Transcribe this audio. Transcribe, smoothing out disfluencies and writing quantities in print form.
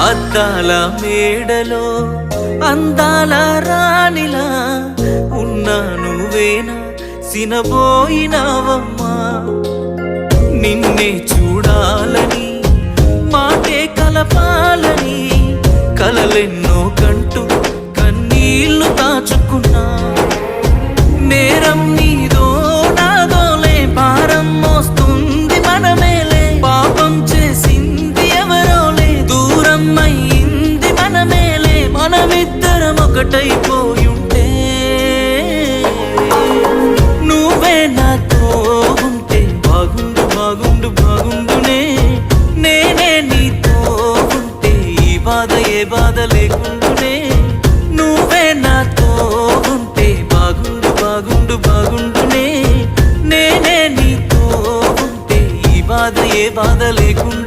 అద్దాల మేడలో అందాల రాణిలా ఉన్నా నువ్వేనా సినబోయినావమ్మా నిన్నే చూడాలని మాటే కలపాలని కలలెన్నో కంటూ కన్నీళ్లు దాచుకున్నా నేరం నీదో నాదోలే భారం మోస్తుంది మనమేలే పాపం చేసింది ఎవరోలే దూరం అయ్యింది మనమేలే మనమిద్దరం ఒకటైపోయుంటే నువ్వే నాతో ఉంటే బాగుండు బాగుండు బాగుండునే నేనే నీతో ఉంటే ఈ బాధ ఏ బాధ లేకుండునే నువ్వే నాతో ఉంటే బాగుండు బాగుండు బాగుండునే నేనే నీతో ఉంటే ఈ బాధ ఏ బాధ లేకుండా